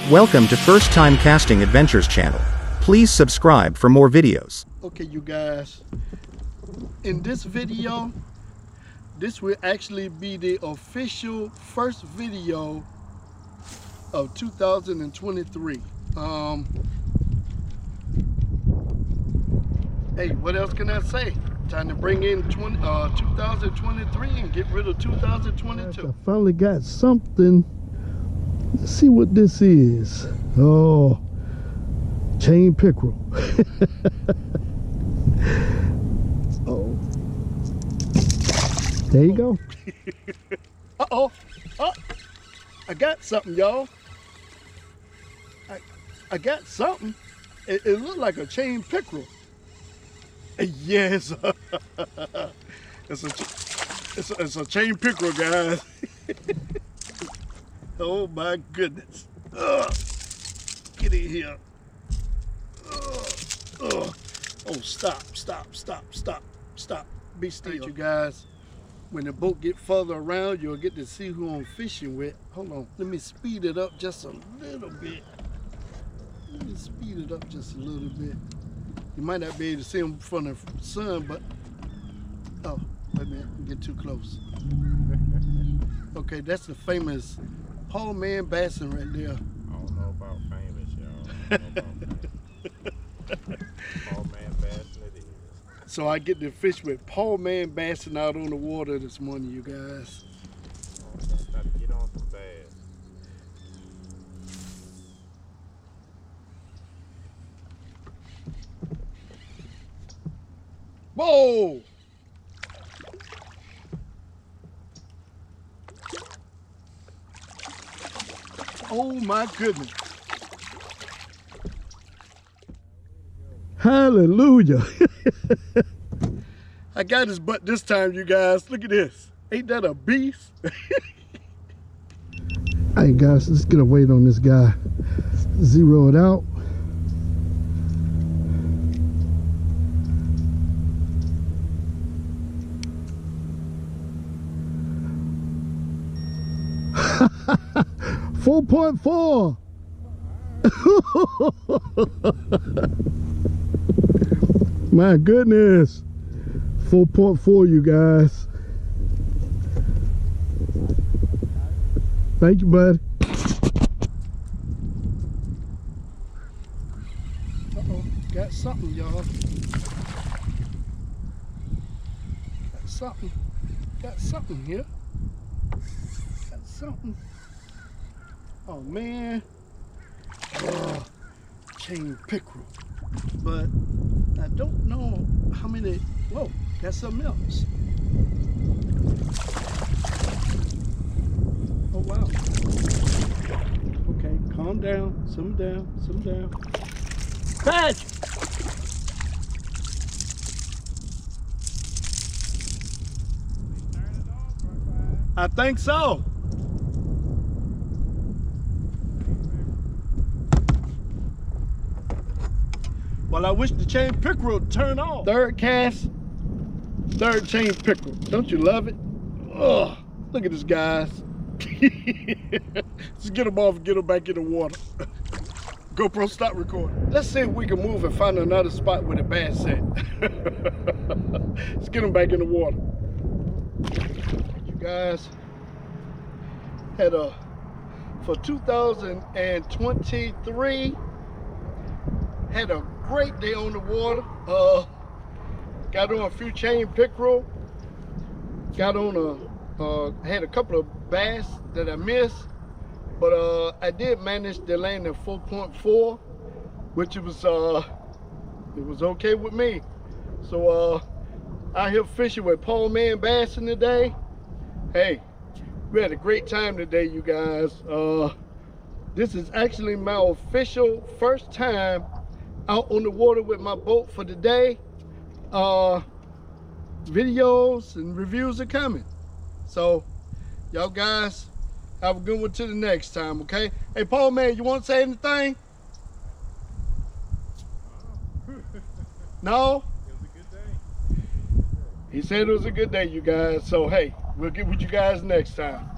Welcome to First Time Casting Adventures channel. Please subscribe for more videos. Okay, you guys, in this video, this will actually be the official first video of 2023. Hey, what else can I say? Time to bring in 2023 and get rid of 2022. I finally got something. Let's see what this is. Oh, chain pickerel. Oh, there you go. Uh-oh. Oh, I got something, y'all. I got something. It looked like a chain pickerel. Yes. It's a chain pickerel, guys. Oh my goodness. Get in here. Oh, stop. Be still. You guys, when the boat get further around, you'll get to see who I'm fishing with. Hold on, let me speed it up just a little bit. You might not be able to see them from the sun, but oh, wait a minute, get too close. Okay, that's the famous Paul Man Bassin right there. I don't know about famous, y'all. Paul Man Bassin it is. So I get to fish with Paul Man Bassin out on the water this morning, you guys. Got to get on some bass. Whoa! Oh my goodness. Hallelujah. I got his butt this time, you guys. Look at this. Ain't that a beast? Hey guys, let's get a weight on this guy. Zero it out. $4.4. My goodness. 4.4, you guys. Thank you, bud. Uh-oh, got something, y'all. Got something here. Got something. Oh man, chain pickerel, but I don't know how many. Whoa, got something else. Oh wow. Okay, calm down, simmer down. Catch! I think so. Well, I wish the chain pickerel would turn off. Third cast, third chain pickerel. Don't you love it? Ugh, look at this, guys. Just get them off and get them back in the water. GoPro, stop recording. Let's see if we can move and find another spot with a bass set. Let's get them back in the water. You guys had for 2023, had a great day on the water. Got on a few chain pickerel. Got on had a couple of bass that I missed, but I did manage to land a 4.4, which it was okay with me. So out here fishing with Paul Man Bassin today. Hey, we had a great time today, you guys. This is actually my official first time out on the water with my boat for the day. Videos and reviews are coming. So y'all guys have a good one till the next time, okay? Hey Paul Man, you want to say anything? No? It was a good day. He said it was a good day, you guys. So hey, we'll get with you guys next time.